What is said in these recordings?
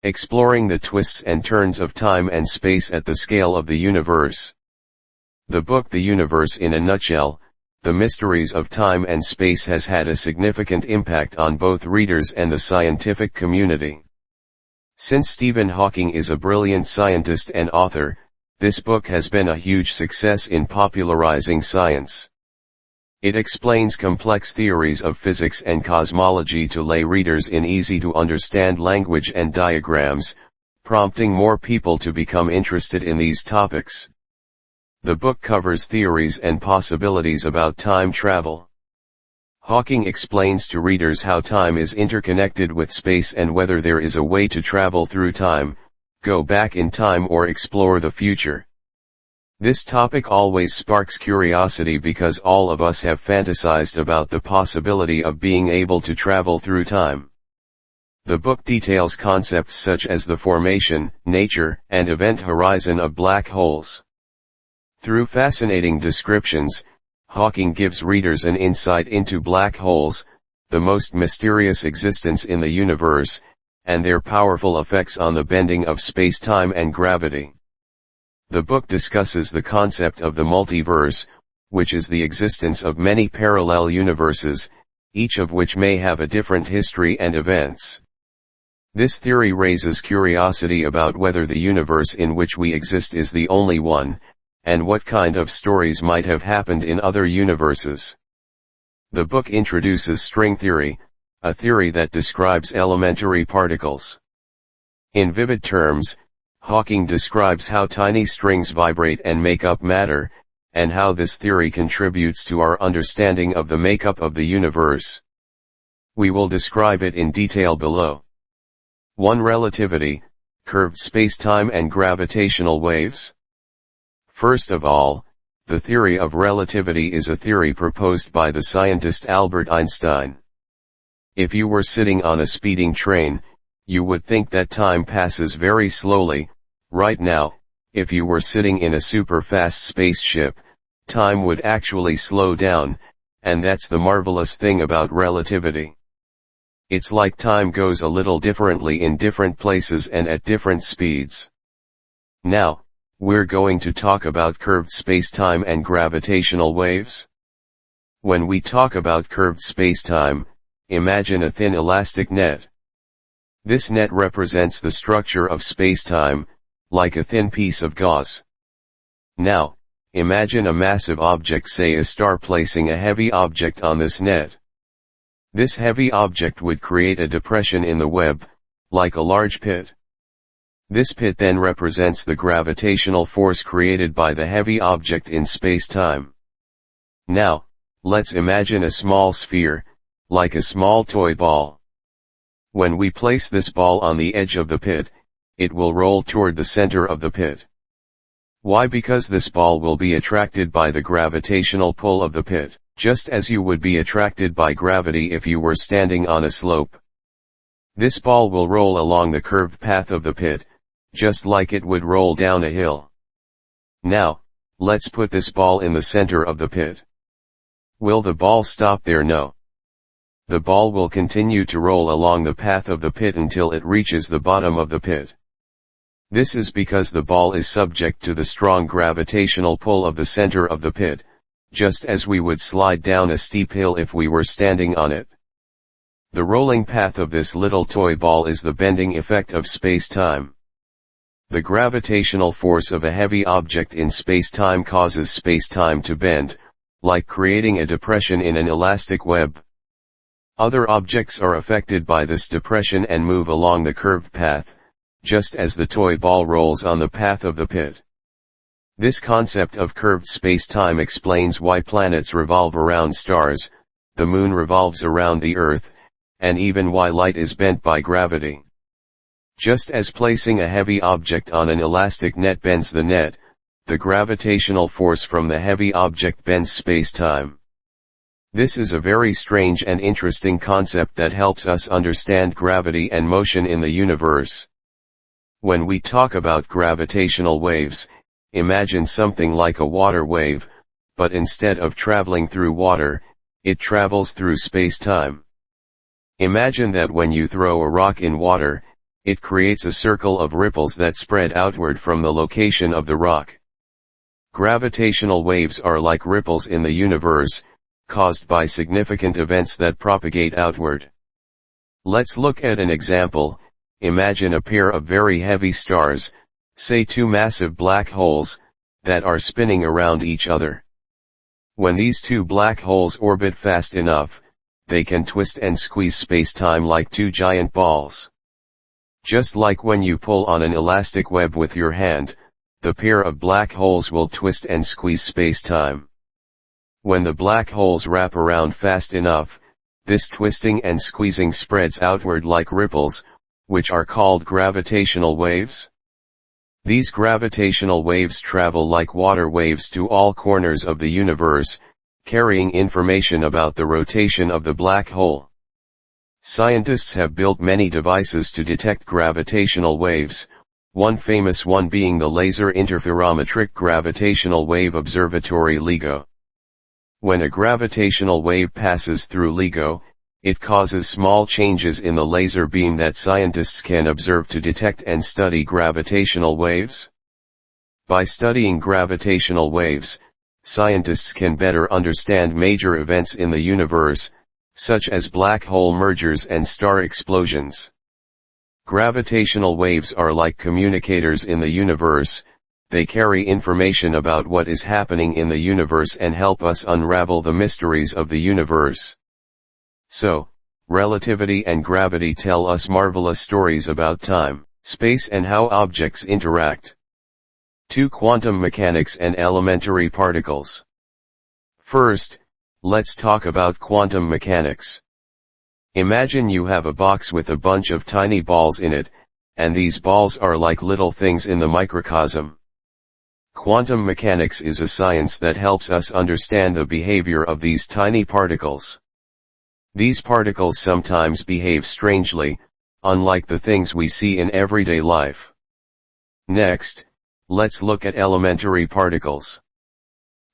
exploring the twists and turns of time and space at the scale of the universe. The book The Universe in a Nutshell, The Mysteries of Time and Space has had a significant impact on both readers and the scientific community. Since Stephen Hawking is a brilliant scientist and author, this book has been a huge success in popularizing science. It explains complex theories of physics and cosmology to lay readers in easy-to-understand language and diagrams, prompting more people to become interested in these topics. The book covers theories and possibilities about time travel. Hawking explains to readers how time is interconnected with space and whether there is a way to travel through time, go back in time or explore the future. This topic always sparks curiosity because all of us have fantasized about the possibility of being able to travel through time. The book details concepts such as the formation, nature, and event horizon of black holes. Through fascinating descriptions, Hawking gives readers an insight into black holes, the most mysterious existence in the universe, and their powerful effects on the bending of space-time and gravity. The book discusses the concept of the multiverse, which is the existence of many parallel universes, each of which may have a different history and events. This theory raises curiosity about whether the universe in which we exist is the only one, and what kind of stories might have happened in other universes. The book introduces string theory, a theory that describes elementary particles. In vivid terms, Hawking describes how tiny strings vibrate and make up matter, and how this theory contributes to our understanding of the makeup of the universe. We will describe it in detail below. 1. Relativity, curved spacetime and gravitational waves. First of all, the theory of relativity is a theory proposed by the scientist Albert Einstein. If you were sitting on a speeding train, you would think that time passes very slowly. Right now, if you were sitting in a super-fast spaceship, time would actually slow down, and that's the marvelous thing about relativity. It's like time goes a little differently in different places and at different speeds. Now, we're going to talk about curved spacetime and gravitational waves. When we talk about curved spacetime, imagine a thin elastic net. This net represents the structure of spacetime, like a thin piece of gauze. Now, imagine a massive object, say a star, placing a heavy object on this net. This heavy object would create a depression in the web, like a large pit. This pit then represents the gravitational force created by the heavy object in space-time. Now, let's imagine a small sphere, like a small toy ball. When we place this ball on the edge of the pit, it will roll toward the center of the pit. Why? Because this ball will be attracted by the gravitational pull of the pit, just as you would be attracted by gravity if you were standing on a slope. This ball will roll along the curved path of the pit, just like it would roll down a hill. Now, let's put this ball in the center of the pit. Will the ball stop there? No. The ball will continue to roll along the path of the pit until it reaches the bottom of the pit. This is because the ball is subject to the strong gravitational pull of the center of the pit, just as we would slide down a steep hill if we were standing on it. The rolling path of this little toy ball is the bending effect of space-time. The gravitational force of a heavy object in space-time causes space-time to bend, like creating a depression in an elastic web. Other objects are affected by this depression and move along the curved path, just as the toy ball rolls on the path of the pit. This concept of curved space-time explains why planets revolve around stars, the moon revolves around the Earth, and even why light is bent by gravity. Just as placing a heavy object on an elastic net bends the net, the gravitational force from the heavy object bends space-time. This is a very strange and interesting concept that helps us understand gravity and motion in the universe. When we talk about gravitational waves, imagine something like a water wave, but instead of traveling through water, it travels through space-time. Imagine that when you throw a rock in water, It creates a circle of ripples that spread outward from the location of the rock. Gravitational waves are like ripples in the universe, caused by significant events that propagate outward. Let's look at an example. Imagine a pair of very heavy stars, say two massive black holes, that are spinning around each other. When these two black holes orbit fast enough, they can twist and squeeze space-time like two giant balls. Just like when you pull on an elastic web with your hand, the pair of black holes will twist and squeeze space-time. When the black holes wrap around fast enough, this twisting and squeezing spreads outward like ripples, which are called gravitational waves. These gravitational waves travel like water waves to all corners of the universe, carrying information about the rotation of the black hole. Scientists have built many devices to detect gravitational waves, one famous one being the Laser Interferometric Gravitational Wave Observatory LIGO. When a gravitational wave passes through LIGO, it causes small changes in the laser beam that scientists can observe to detect and study gravitational waves. By studying gravitational waves, scientists can better understand major events in the universe, such as black hole mergers and star explosions. Gravitational waves are like communicators in the universe. They carry information about what is happening in the universe and help us unravel the mysteries of the universe. So, relativity and gravity tell us marvelous stories about time, space and how objects interact. 2. Quantum mechanics and elementary particles. First, let's talk about quantum mechanics. Imagine you have a box with a bunch of tiny balls in it, and these balls are like little things in the microcosm. Quantum mechanics is a science that helps us understand the behavior of these tiny particles. These particles sometimes behave strangely, unlike the things we see in everyday life. Next, let's look at elementary particles.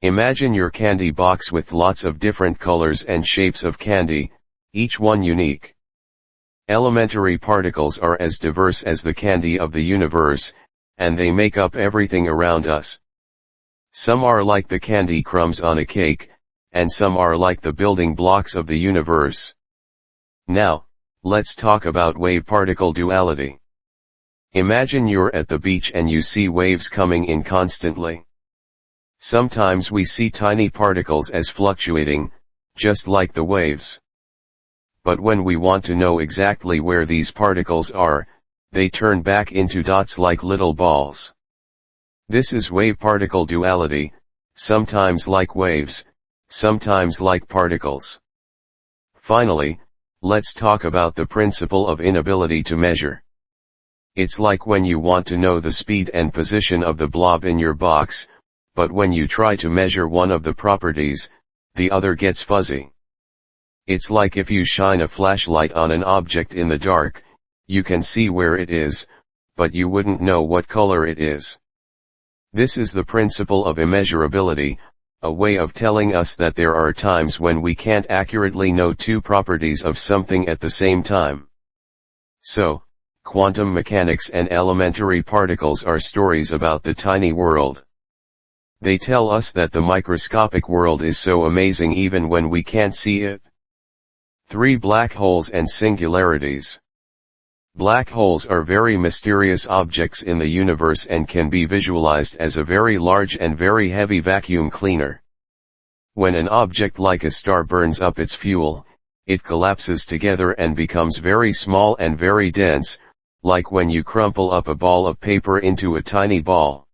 Imagine your candy box with lots of different colors and shapes of candy, each one unique. Elementary particles are as diverse as the candy of the universe, and they make up everything around us. Some are like the candy crumbs on a cake, and some are like the building blocks of the universe. Now, let's talk about wave-particle duality. Imagine you're at the beach and you see waves coming in constantly. Sometimes we see tiny particles as fluctuating, just like the waves. But when we want to know exactly where these particles are, they turn back into dots like little balls. This is wave-particle duality, sometimes like waves, sometimes like particles. Finally, let's talk about the principle of inability to measure. It's like when you want to know the speed and position of the blob in your box, but when you try to measure one of the properties, the other gets fuzzy. It's like if you shine a flashlight on an object in the dark, you can see where it is, but you wouldn't know what color it is. This is the principle of immeasurability, a way of telling us that there are times when we can't accurately know two properties of something at the same time. So, quantum mechanics and elementary particles are stories about the tiny world. They tell us that the microscopic world is so amazing even when we can't see it. 3. Black holes and singularities. Black holes are very mysterious objects in the universe and can be visualized as a very large and very heavy vacuum cleaner. When an object like a star burns up its fuel, it collapses together and becomes very small and very dense, like when you crumple up a ball of paper into a tiny ball.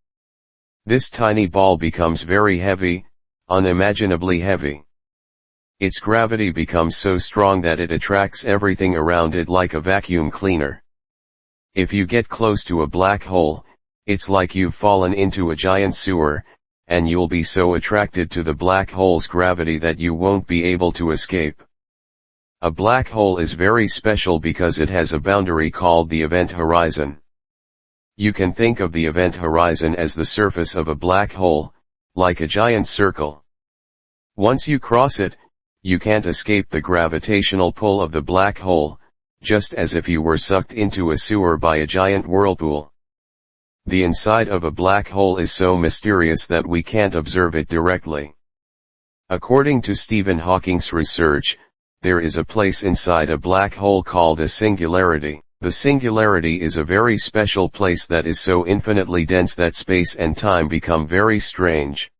This tiny ball becomes very heavy, unimaginably heavy. Its gravity becomes so strong that it attracts everything around it like a vacuum cleaner. If you get close to a black hole, it's like you've fallen into a giant sewer, and you'll be so attracted to the black hole's gravity that you won't be able to escape. A black hole is very special because it has a boundary called the event horizon. You can think of the event horizon as the surface of a black hole, like a giant circle. Once you cross it, you can't escape the gravitational pull of the black hole, just as if you were sucked into a sewer by a giant whirlpool. The inside of a black hole is so mysterious that we can't observe it directly. According to Stephen Hawking's research, there is a place inside a black hole called a singularity. The singularity is a very special place that is so infinitely dense that space and time become very strange.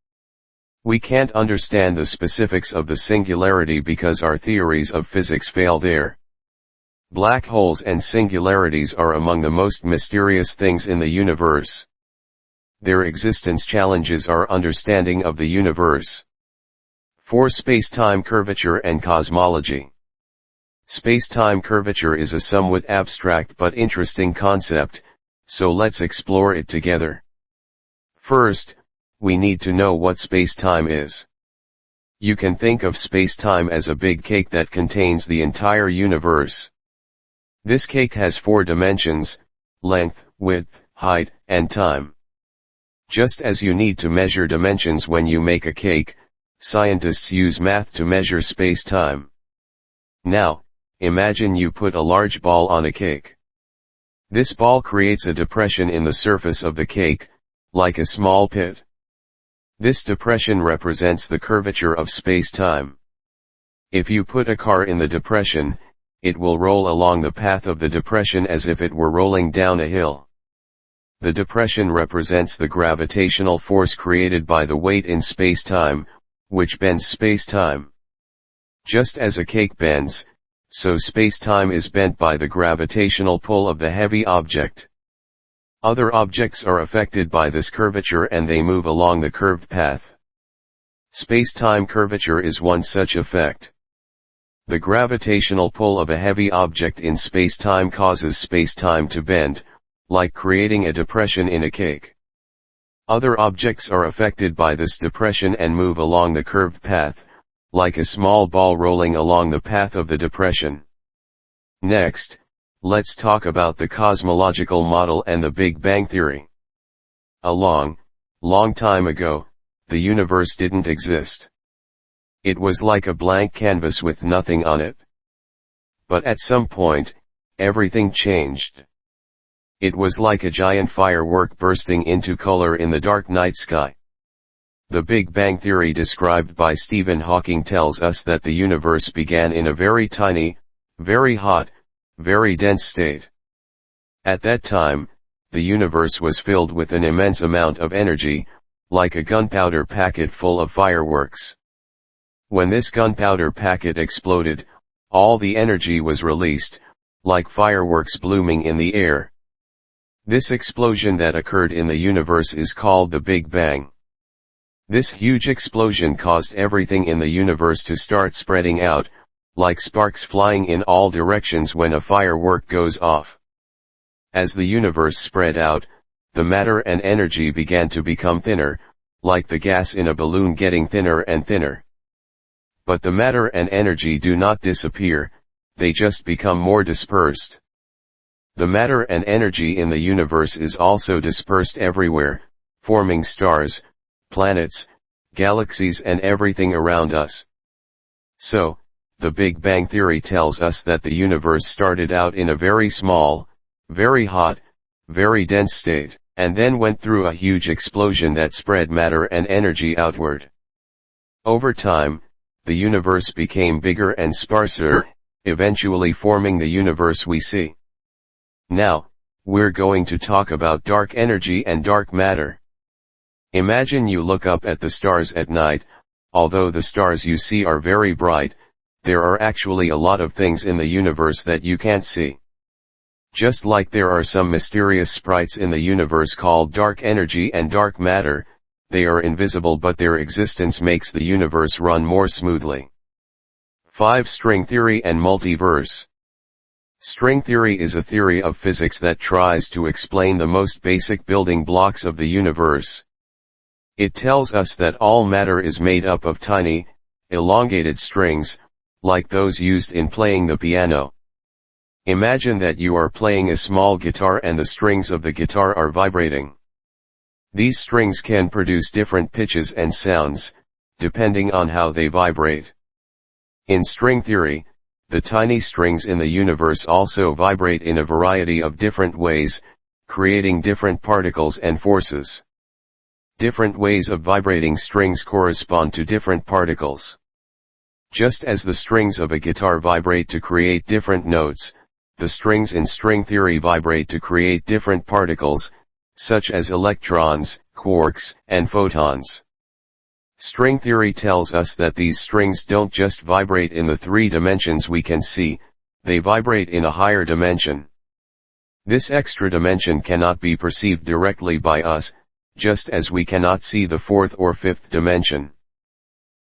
We can't understand the specifics of the singularity because our theories of physics fail there. Black holes and singularities are among the most mysterious things in the universe. Their existence challenges our understanding of the universe. 4. Space-time curvature and cosmology. Space-time curvature is a somewhat abstract but interesting concept, so let's explore it together. First, we need to know what space-time is. You can think of space-time as a big cake that contains the entire universe. This cake has 4 dimensions: length, width, height, and time. Just as you need to measure dimensions when you make a cake, scientists use math to measure space-time. Now, imagine you put a large ball on a cake. This ball creates a depression in the surface of the cake, like a small pit. This depression represents the curvature of space-time. If you put a car in the depression, it will roll along the path of the depression as if it were rolling down a hill. The depression represents the gravitational force created by the weight in space-time, which bends space-time. Just as a cake bends, so space-time is bent by the gravitational pull of the heavy object. Other objects are affected by this curvature and they move along the curved path. Space-time curvature is one such effect. The gravitational pull of a heavy object in space-time causes space-time to bend, like creating a depression in a cake. Other objects are affected by this depression and move along the curved path, like a small ball rolling along the path of the depression. Next, let's talk about the cosmological model and the Big Bang theory. A long time ago, the universe didn't exist. It was like a blank canvas with nothing on it. But at some point, everything changed. It was like a giant firework bursting into color in the dark night sky. The Big Bang theory described by Stephen Hawking tells us that the universe began in a very tiny, very hot, very dense state. At that time, the universe was filled with an immense amount of energy, like a gunpowder packet full of fireworks. When this gunpowder packet exploded, all the energy was released, like fireworks blooming in the air. This explosion that occurred in the universe is called the Big Bang. This huge explosion caused everything in the universe to start spreading out, like sparks flying in all directions when a firework goes off. As the universe spread out, the matter and energy began to become thinner, like the gas in a balloon getting thinner and thinner. But the matter and energy do not disappear, they just become more dispersed. The matter and energy in the universe is also dispersed everywhere, forming stars, planets, galaxies and everything around us. So, the Big Bang theory tells us that the universe started out in a very small, very hot, very dense state, and then went through a huge explosion that spread matter and energy outward. Over time, the universe became bigger and sparser, eventually forming the universe we see. Now, we're going to talk about dark energy and dark matter. Imagine you look up at the stars at night. Although the stars you see are very bright, there are actually a lot of things in the universe that you can't see. Just like there are some mysterious sprites in the universe called dark energy and dark matter, they are invisible but their existence makes the universe run more smoothly. 5. String theory and multiverse. String theory is a theory of physics that tries to explain the most basic building blocks of the universe. It tells us that all matter is made up of tiny, elongated strings, like those used in playing the piano. Imagine that you are playing a small guitar and the strings of the guitar are vibrating. These strings can produce different pitches and sounds, depending on how they vibrate. In string theory, the tiny strings in the universe also vibrate in a variety of different ways, creating different particles and forces. Different ways of vibrating strings correspond to different particles. Just as the strings of a guitar vibrate to create different notes, the strings in string theory vibrate to create different particles, such as electrons, quarks, and photons. String theory tells us that these strings don't just vibrate in the 3 dimensions we can see, they vibrate in a higher dimension. This extra dimension cannot be perceived directly by us, just as we cannot see the 4th or 5th dimension.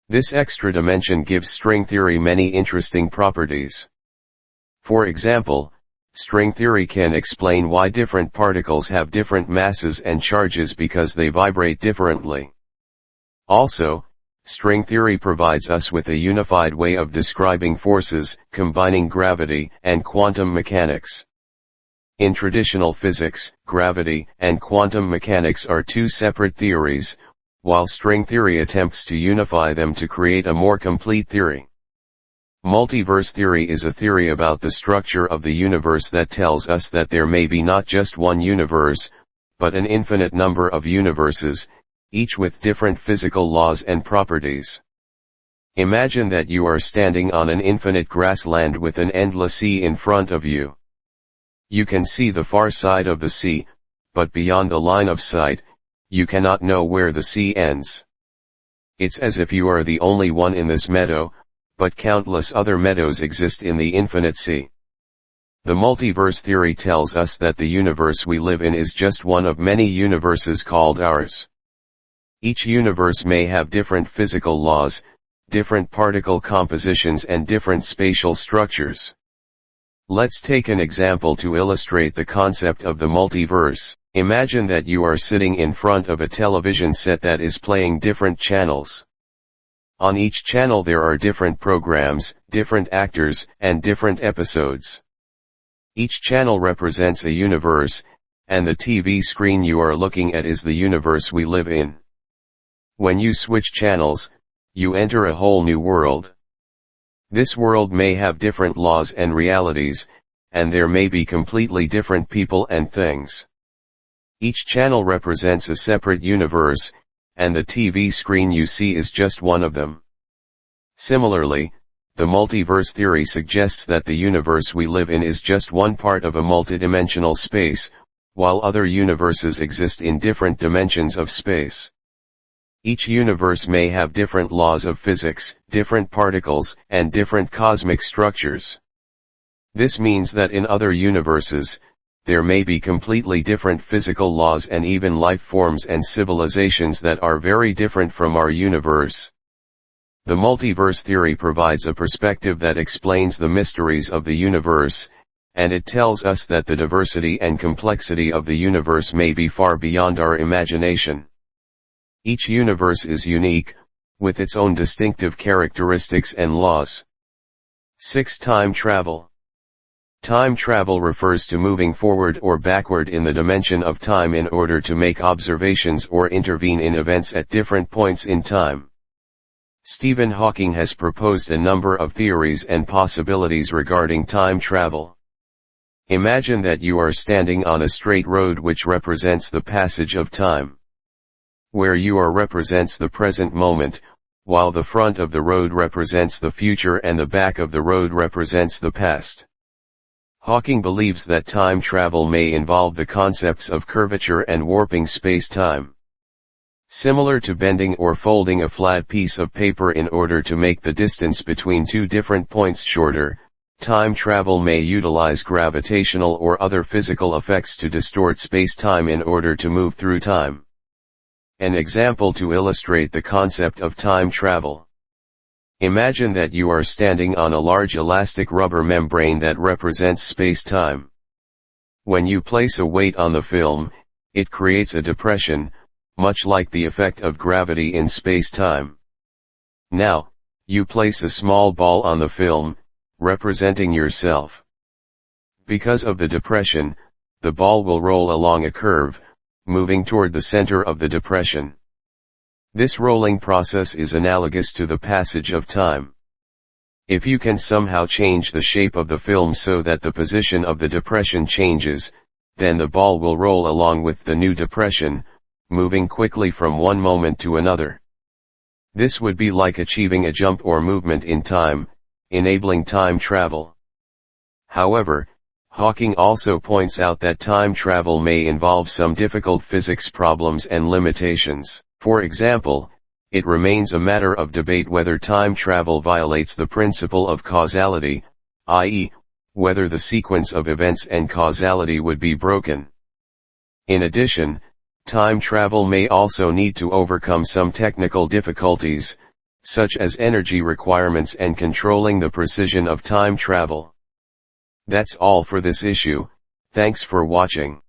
This extra dimension gives string theory many interesting properties. For example, string theory can explain why different particles have different masses and charges because they vibrate differently. Also, string theory provides us with a unified way of describing forces, combining gravity and quantum mechanics. In traditional physics, gravity and quantum mechanics are 2 separate theories, while string theory attempts to unify them to create a more complete theory. Multiverse theory is a theory about the structure of the universe that tells us that there may be not just one universe, but an infinite number of universes, each with different physical laws and properties. Imagine that you are standing on an infinite grassland with an endless sea in front of you. You can see the far side of the sea, but beyond the line of sight, you cannot know where the sea ends. It's as if you are the only one in this meadow, but countless other meadows exist in the infinite sea. The multiverse theory tells us that the universe we live in is just one of many universes called ours. Each universe may have different physical laws, different particle compositions and different spatial structures. Let's take an example to illustrate the concept of the multiverse. Imagine that you are sitting in front of a television set that is playing different channels. On each channel there are different programs, different actors, and different episodes. Each channel represents a universe, and the TV screen you are looking at is the universe we live in. When you switch channels, you enter a whole new world. This world may have different laws and realities, and there may be completely different people and things. Each channel represents a separate universe, and the TV screen you see is just one of them. Similarly, the multiverse theory suggests that the universe we live in is just one part of a multidimensional space, while other universes exist in different dimensions of space. Each universe may have different laws of physics, different particles, and different cosmic structures. This means that in other universes, there may be completely different physical laws and even life forms and civilizations that are very different from our universe. The multiverse theory provides a perspective that explains the mysteries of the universe, and it tells us that the diversity and complexity of the universe may be far beyond our imagination. Each universe is unique, with its own distinctive characteristics and laws. 6. Time travel. Time travel refers to moving forward or backward in the dimension of time in order to make observations or intervene in events at different points in time. Stephen Hawking has proposed a number of theories and possibilities regarding time travel. Imagine that you are standing on a straight road which represents the passage of time. Where you are represents the present moment, while the front of the road represents the future and the back of the road represents the past. Hawking believes that time travel may involve the concepts of curvature and warping space-time. Similar to bending or folding a flat piece of paper in order to make the distance between 2 different points shorter, time travel may utilize gravitational or other physical effects to distort space-time in order to move through time. An example to illustrate the concept of time travel. Imagine that you are standing on a large elastic rubber membrane that represents space-time. When you place a weight on the film, it creates a depression, much like the effect of gravity in space-time. Now, you place a small ball on the film, representing yourself. Because of the depression, the ball will roll along a curve, moving toward the center of the depression. This rolling process is analogous to the passage of time. If you can somehow change the shape of the film so that the position of the depression changes, then the ball will roll along with the new depression, moving quickly from one moment to another. This would be like achieving a jump or movement in time, enabling time travel. However, Hawking also points out that time travel may involve some difficult physics problems and limitations. For example, it remains a matter of debate whether time travel violates the principle of causality, i.e., whether the sequence of events and causality would be broken. In addition, time travel may also need to overcome some technical difficulties, such as energy requirements and controlling the precision of time travel. That's all for this issue. Thanks for watching.